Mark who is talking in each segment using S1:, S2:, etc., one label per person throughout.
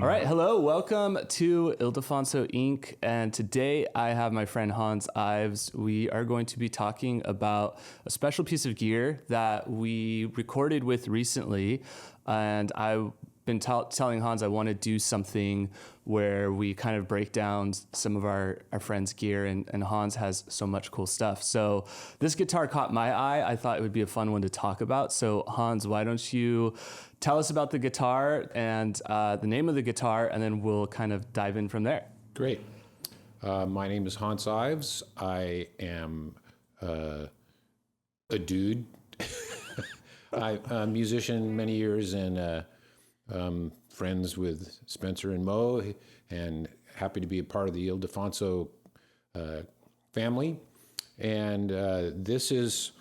S1: All right, hello, welcome to Ildefonso Inc. And today I have my friend Hanz Ives. We are going to be talking about a special piece of gear that we recorded with recently. And I've been telling Hanz I want to do something where we kind of break down some of our friends' gear, and Hanz has so much cool stuff. So this guitar caught my eye. I thought it would be a fun one to talk about. So Hanz, why don't you tell us about the guitar and the name of the guitar, and then we'll kind of dive in from there.
S2: Great. My name is Hanz Ives. I am a dude. I'm a musician many years and friends with Spencer and Mo, and happy to be a part of the Ildefonso family. And this is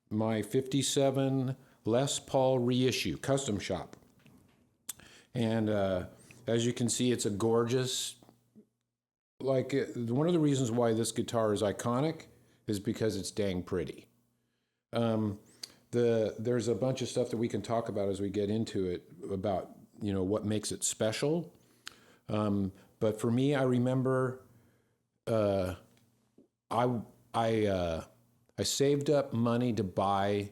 S2: my 57 Les Paul Reissue custom shop. And as you can see, it's a gorgeous, one of the reasons why this guitar is iconic is because it's dang pretty. There's a bunch of stuff that we can talk about as we get into it about, what makes it special. But for me, I remember I saved up money to buy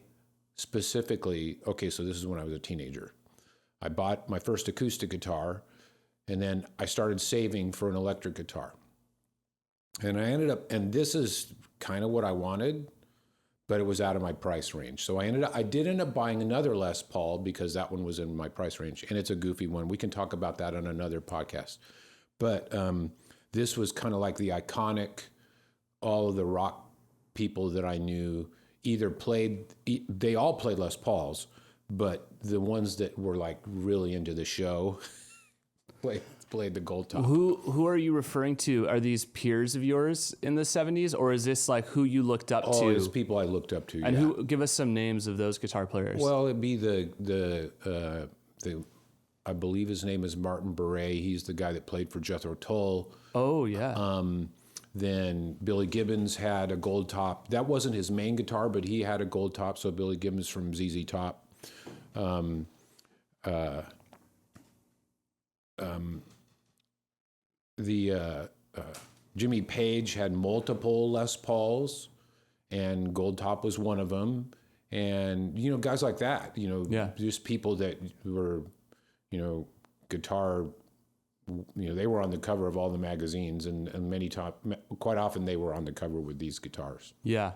S2: specifically, so this is when I was a teenager. I bought my first acoustic guitar, and then I started saving for an electric guitar. And I ended up, and this is kind of what I wanted, but it was out of my price range. So I did end up buying another Les Paul because that one was in my price range, and it's a goofy one. We can talk about that on another podcast. But this was kind of like the iconic, all of the rock people that I knew they all played Les Pauls, but the ones that were like really into the show played the gold top.
S1: Who are you referring to? Are these peers of yours in the 70s, or is this like who you looked up to?
S2: Oh, it's people I looked up to.
S1: And who? Give us some names of those guitar players.
S2: Well, it'd be the I believe his name is Martin Beret. He's the guy that played for Jethro Tull.
S1: Oh yeah.
S2: Then Billy Gibbons had a gold top. That wasn't his main guitar, but he had a gold top. So Billy Gibbons from ZZ Top. Jimmy Page had multiple Les Pauls, and gold top was one of them. And guys like that. Just people that were, guitar. They were on the cover of all the magazines, and quite often they were on the cover with these guitars.
S1: Yeah.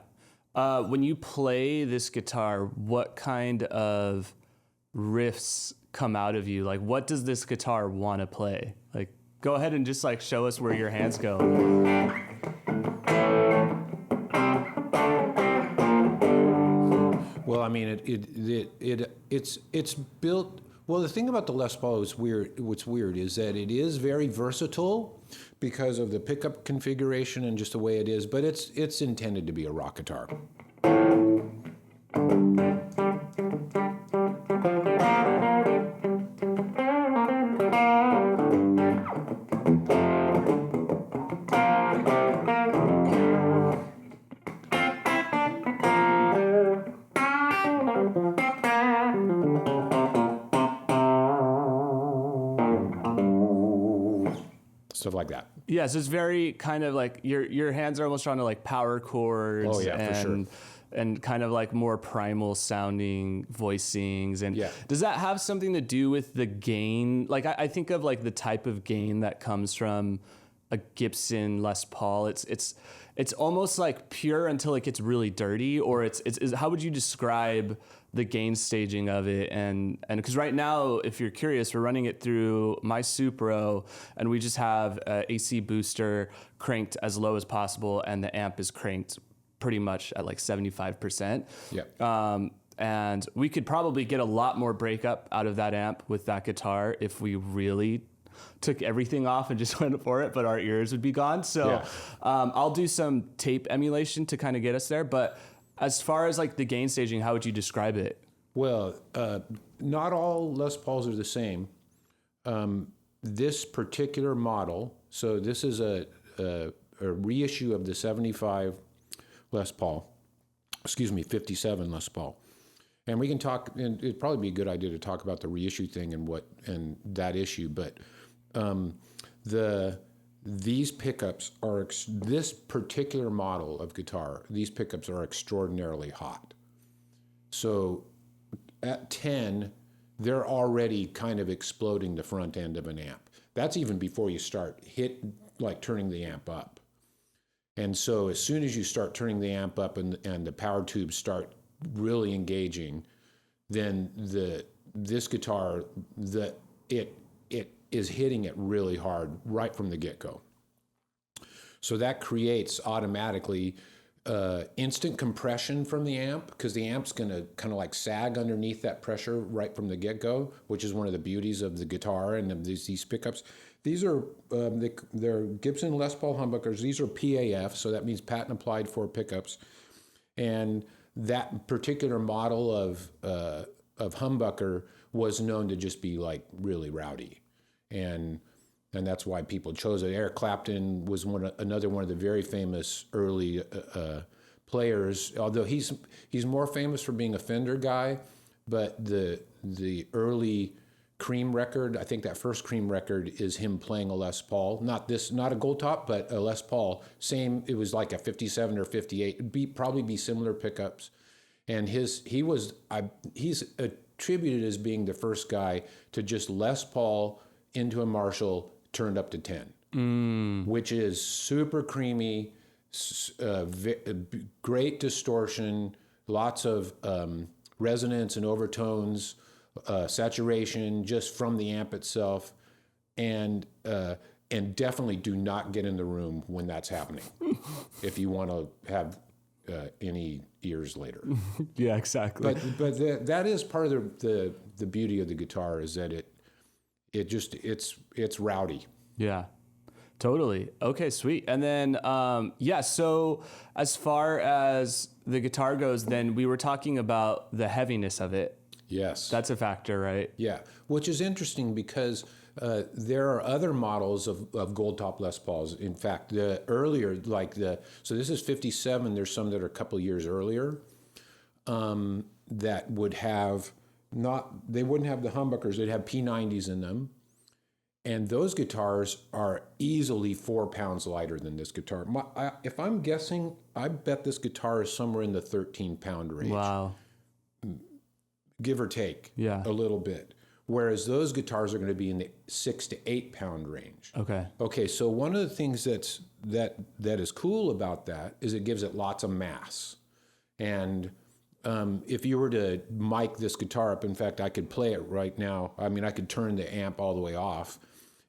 S1: When you play this guitar, what kind of riffs come out of you? Like, what does this guitar want to play? Like, go ahead and just show us where your hands go.
S2: Well, I mean, it's built. Well, the thing about the Les Paul is weird. What's weird is that it is very versatile because of the pickup configuration and just the way it is. But it's intended to be a rock guitar. Stuff like that.
S1: Yeah, so it's very kind of like your hands are almost drawn to like power chords.
S2: Oh yeah, for sure.
S1: And kind of like more primal sounding voicings. And
S2: yeah.
S1: Does that have something to do with the gain? Like I think of like the type of gain that comes from a Gibson Les Paul. It's almost like pure until it gets really dirty, or it's how would you describe the gain staging of it? And because right now, if you're curious, we're running it through my Supro, and we just have a AC booster cranked as low as possible, and the amp is cranked pretty much at like 75%.
S2: Yeah.
S1: And we could probably get a lot more breakup out of that amp with that guitar if we really took everything off and just went for it, but our ears would be gone. So
S2: yeah.
S1: I'll do some tape emulation to kind of get us there. But as far as like the gain staging, how would you describe it?
S2: Well, not all Les Pauls are the same. This particular model, so this is a reissue of the 75 Les Paul, 57 Les Paul. And we can talk, and it'd probably be a good idea to talk about the reissue thing and that issue. But these pickups are, this particular model of guitar, these pickups are extraordinarily hot. So at 10, they're already kind of exploding the front end of an amp. That's even before you start turning the amp up. And so as soon as you start turning the amp up and the power tubes start really engaging, then this guitar, it is hitting it really hard right from the get-go. So that creates automatically instant compression from the amp, because the amp's going to kind of like sag underneath that pressure right from the get-go, which is one of the beauties of the guitar and of these pickups. These are they're Gibson Les Paul humbuckers. These are PAF, so that means patent applied for pickups. And that particular model of humbucker was known to just be like really rowdy, and that's why people chose it. Eric Clapton was another one of the very famous early players. Although he's more famous for being a Fender guy, but the early Cream record, I think that first Cream record is him playing a Les Paul, not a Gold Top, but a Les Paul. Same, it was like a 57 or 58. It'd probably be similar pickups, and he's attributed as being the first guy to just Les Paul into a Marshall turned up to 10, which is super creamy, great distortion, lots of resonance and overtones, saturation just from the amp itself, and definitely do not get in the room when that's happening if you want to have any ears later.
S1: Yeah, exactly.
S2: But that is part of the beauty of the guitar, is that it's rowdy.
S1: Yeah, totally. Okay, sweet. And then, so as far as the guitar goes, then we were talking about the heaviness of it.
S2: Yes. That's
S1: a factor, right?
S2: Yeah, which is interesting because there are other models of Gold Top Les Pauls. In fact, the earlier, so this is 57, there's some that are a couple years earlier that would have they wouldn't have the humbuckers, they'd have P90s in them. And those guitars are easily 4 pounds lighter than this guitar. If I'm guessing, I bet this guitar is somewhere in the 13-pound range.
S1: Wow.
S2: Give or take a little bit. Whereas those guitars are going to be in the 6 to 8 pound range. Okay, so one of the things that is cool about that is it gives it lots of mass. And if you were to mic this guitar up, in fact, I could play it right now. I mean, I could turn the amp all the way off,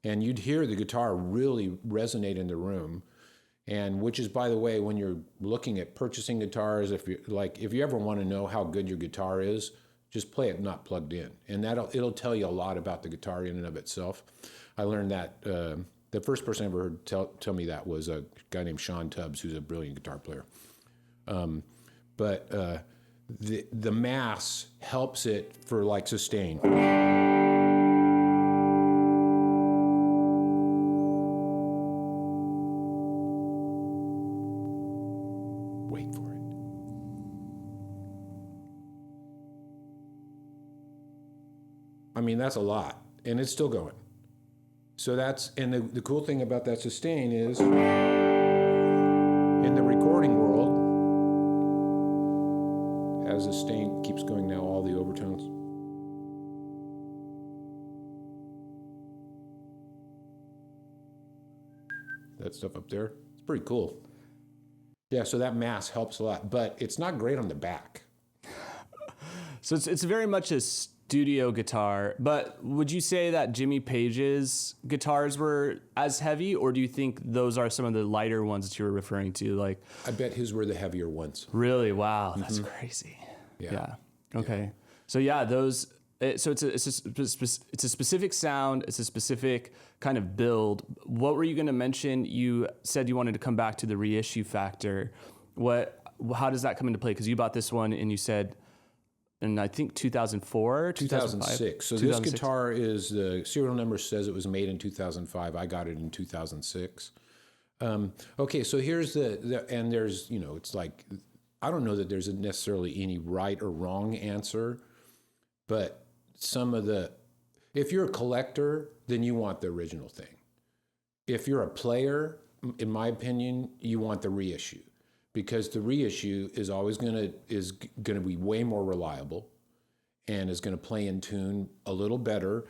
S2: and you'd hear the guitar really resonate in the room. And which is, by the way, when you're looking at purchasing guitars, if you ever want to know how good your guitar is, just play it not plugged in, and it'll tell you a lot about the guitar in and of itself. I learned that the first person I ever heard tell me that was a guy named Sean Tubbs, who's a brilliant guitar player. But the mass helps it for sustain. Wait for it. I mean, that's a lot, and it's still going. So the cool thing about that sustain is, in the recording world, as the sustain keeps going now, all the overtones. That stuff up there, it's pretty cool. Yeah, so that mass helps a lot, but it's not great on the back.
S1: So it's very much a studio guitar, but would you say that Jimmy Page's guitars were as heavy, or do you think those are some of the lighter ones that you were referring to?
S2: I bet his were the heavier ones.
S1: Really? Wow, that's crazy. Yeah. Okay. Yeah. So those. So it's a specific sound. It's a specific kind of build. What were you going to mention? You said you wanted to come back to the Reissue Factor. How does that come into play? Because you bought this one and you said, in I think 2004,
S2: 2006. So 2006. This guitar is, the serial number says it was made in 2005. I got it in 2006. Okay, so here's and there's, it's like, I don't know that there's necessarily any right or wrong answer, but If you're a collector, then you want the original thing. If you're a player, in my opinion, you want the reissue, because the reissue is always gonna be way more reliable and is gonna play in tune a little better.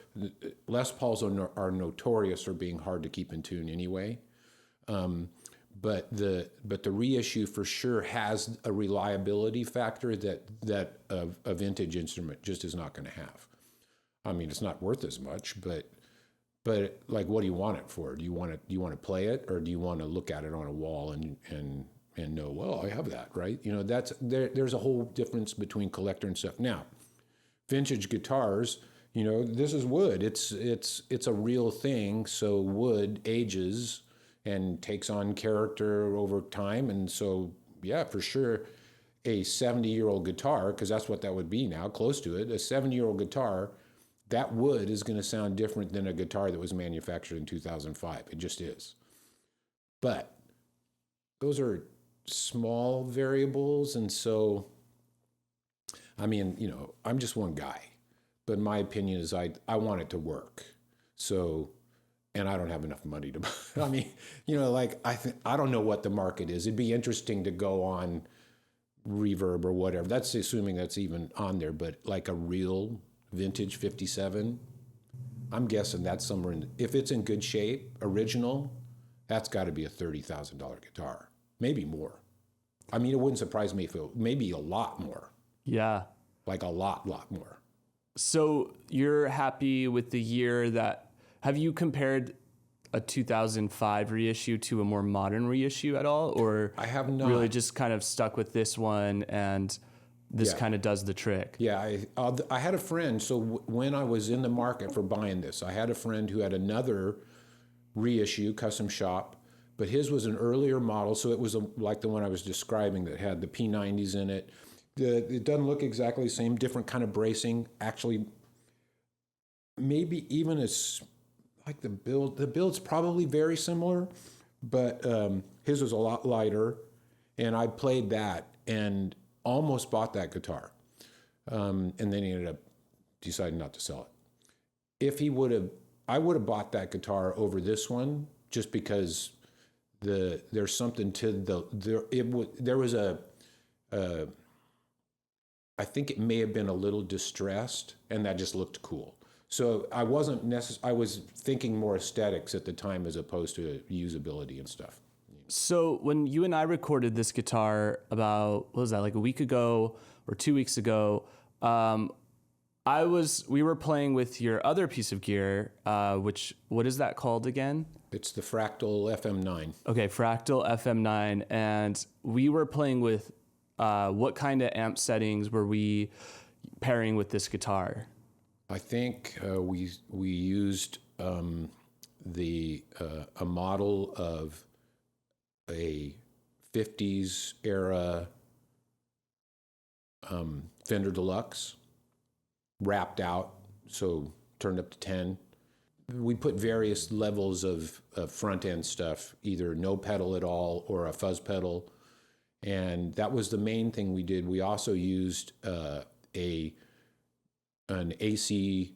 S2: Les Pauls are notorious for being hard to keep in tune anyway. But the reissue for sure has a reliability factor that a vintage instrument just is not going to have. I mean, it's not worth as much, but like, what do you want it for? Do you want to play it, or do you want to look at it on a wall and know, well, I have that, right? You know, there's a whole difference between collector and stuff. Now, vintage guitars, you know, this is wood. It's a real thing. So wood ages and takes on character over time. And so, yeah, for sure, a 70-year-old guitar, because that's what that would be now, close to it, a 70-year-old guitar, that wood is going to sound different than a guitar that was manufactured in 2005. It just is. But those are small variables. And so, I mean, you know, I'm just one guy. But my opinion is I want it to work. So... and I don't have enough money to buy. I mean, you know, like, I don't know what the market is. It'd be interesting to go on Reverb or whatever. That's assuming that's even on there, but like a real vintage 57, I'm guessing that's somewhere if it's in good shape, original, that's got to be a $30,000 guitar, maybe more. I mean, it wouldn't surprise me if maybe a lot more.
S1: Yeah.
S2: Like a lot more.
S1: So you're happy with the year that... Have you compared a 2005 reissue to a more modern reissue at all? Or
S2: I have not.
S1: Really just kind of stuck with this one, and this kind of does the trick?
S2: Yeah, I had a friend, so when I was in the market for buying this, I had a friend who had another reissue, custom shop, but his was an earlier model, so it was like the one I was describing that had the P90s in it. It doesn't look exactly the same, different kind of bracing. Actually, maybe even as... like the build's probably very similar, but his was a lot lighter, and I played that and almost bought that guitar, and then he ended up deciding not to sell it. If he I would have bought that guitar over this one, just because there's something to there was I think it may have been a little distressed, and that just looked cool. So I wasn't I was thinking more aesthetics at the time as opposed to usability and stuff.
S1: So when you and I recorded this guitar about, what was that, like a week ago or 2 weeks ago, we were playing with your other piece of gear, what is that called again?
S2: It's the Fractal FM9.
S1: Okay, Fractal FM9. And we were playing with, what kind of amp settings were we pairing with this guitar?
S2: I think we used a model of a 50s era Fender Deluxe, wrapped out, so turned up to 10. We put various levels of front end stuff, either no pedal at all or a fuzz pedal, and that was the main thing we did. We also used an AC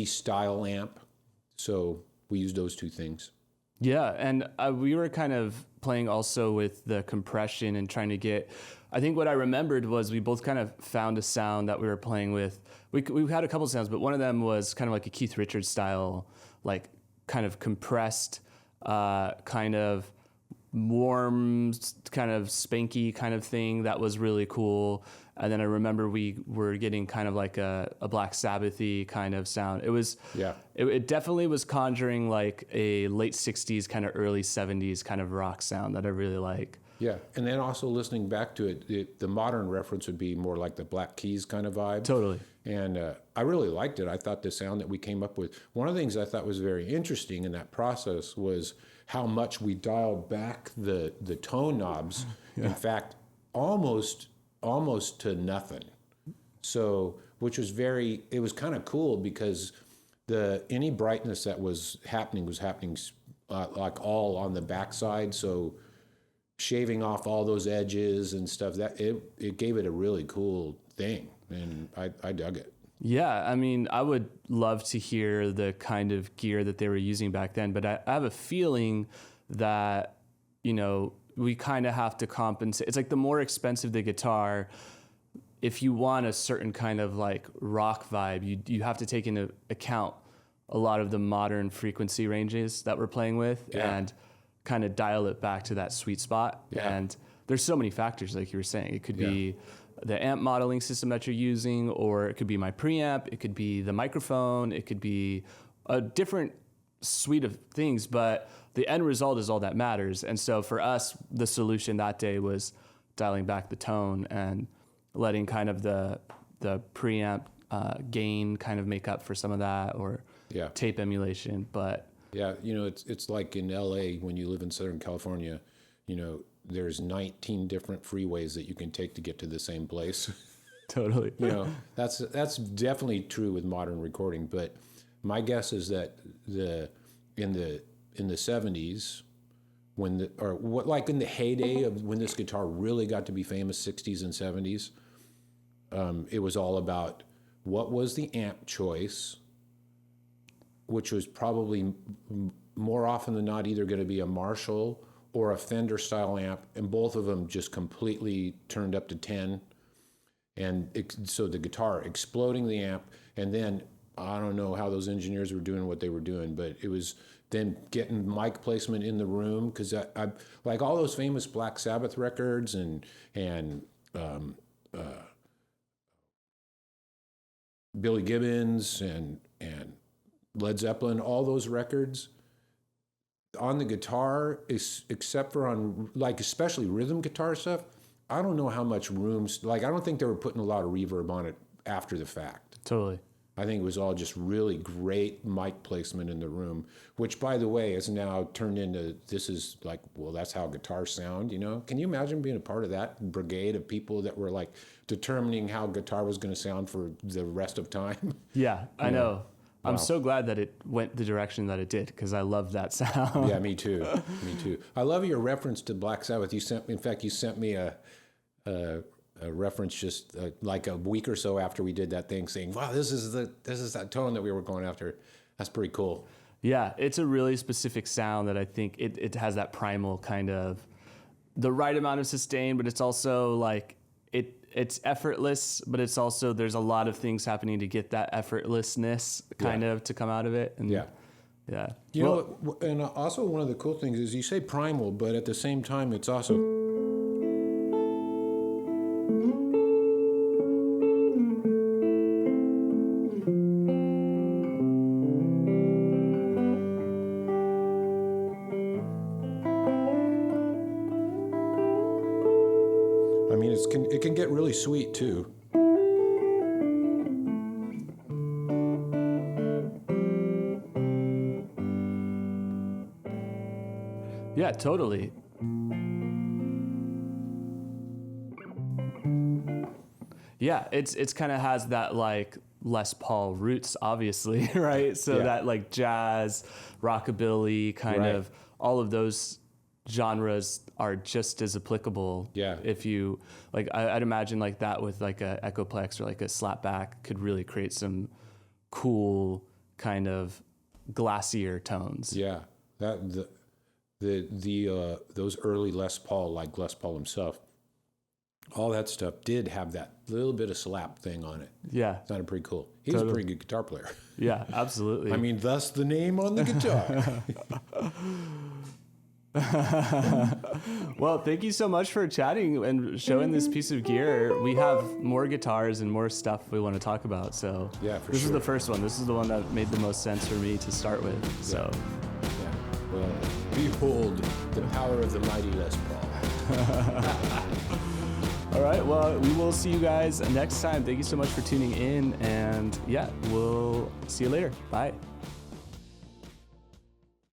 S2: style amp. So we used those two things.
S1: Yeah, and we were kind of playing also with the compression and trying to get... I think what I remembered was we both kind of found a sound that we were playing with. We had a couple sounds, but one of them was kind of like a Keith Richards style, like kind of compressed, kind of warm, kind of spanky kind of thing that was really cool. And then I remember we were getting kind of like a Black Sabbath-y kind of sound. It was, it definitely was conjuring like a late 60s, kind of early 70s kind of rock sound that I really like.
S2: Yeah, and then also listening back to it, the modern reference would be more like the Black Keys kind of vibe.
S1: Totally.
S2: And I really liked it. I thought the sound that we came up with, one of the things I thought was very interesting in that process was how much we dialed back the tone knobs. Yeah. In fact, almost to nothing. So, which was it was kind of cool because any brightness that was happening like all on the backside. So shaving off all those edges and stuff, that it gave it a really cool thing, and I dug it.
S1: Yeah, I mean, I would love to hear the kind of gear that they were using back then, but I have a feeling that, we kind of have to compensate. It's like the more expensive the guitar, if you want a certain kind of like rock vibe, you have to take into account a lot of the modern frequency ranges that we're playing with and kind of dial it back to that sweet spot.
S2: Yeah.
S1: And there's so many factors, like you were saying. It could be the amp modeling system that you're using, or it could be my preamp, it could be the microphone, it could be a different suite of things, but the end result is all that matters. And so for us, the solution that day was dialing back the tone and letting kind of the preamp gain kind of make up for some of that, or tape emulation. But
S2: it's like in LA when you live in Southern California, there's 19 different freeways that you can take to get to the same place.
S1: Totally.
S2: That's definitely true with modern recording. But my guess is that in the 70s, in the heyday of when this guitar really got to be famous, 60s and 70s, it was all about what was the amp choice, which was probably more often than not either going to be a Marshall or a Fender style amp, and both of them just completely turned up to 10. And so the guitar exploding the amp, and then I don't know how those engineers were doing what they were doing, but it was then getting mic placement in the room, because I like all those famous Black Sabbath records and Billy Gibbons and Led Zeppelin, all those records on the guitar, except for on like especially rhythm guitar stuff, I don't know how much rooms, like I don't think they were putting a lot of reverb on it after the fact.
S1: Totally.
S2: I think it was all just really great mic placement in the room, which by the way has now turned into, this is like, well, that's how guitars sound, Can you imagine being a part of that brigade of people that were like determining how guitar was going to sound for the rest of time?
S1: Yeah, I know. Wow. I'm so glad that it went the direction that it did, because I love that sound.
S2: Yeah, me too. I love your reference to Black Sabbath. You sent me a reference just like a week or so after we did that thing, saying, "Wow, this is that tone that we were going after." That's pretty cool.
S1: Yeah, it's a really specific sound that I think it has that primal kind of the right amount of sustain, but it's also like it's effortless, but it's also there's a lot of things happening to get that effortlessness kind of to come out of it. And yeah.
S2: And also one of the cool things is you say primal, but at the same time it's also it can get really sweet too.
S1: Yeah, totally. Yeah, it's kind of has that like Les Paul roots, obviously, right? So that like jazz, rockabilly, kind of all of those genres are just as applicable.
S2: Yeah.
S1: If you like, I'd imagine like that with like a Echoplex or like a Slapback could really create some cool kind of glacier tones.
S2: Yeah. That those early Les Paul, like Les Paul himself, all that stuff did have that little bit of slap thing on it.
S1: Yeah.
S2: Sounded pretty cool. He was a pretty good guitar player.
S1: Yeah, absolutely.
S2: I mean, thus the name on the guitar.
S1: Well, thank you so much for chatting and showing this piece of gear. We have more guitars and more stuff we want to talk about. So
S2: yeah,
S1: this is the first one. This is the one that made the most sense for me to start with. So
S2: yeah. Well, behold the power of the mighty Les Paul.
S1: All right. Well, we will see you guys next time. Thank you so much for tuning in, and yeah, we'll see you later. Bye.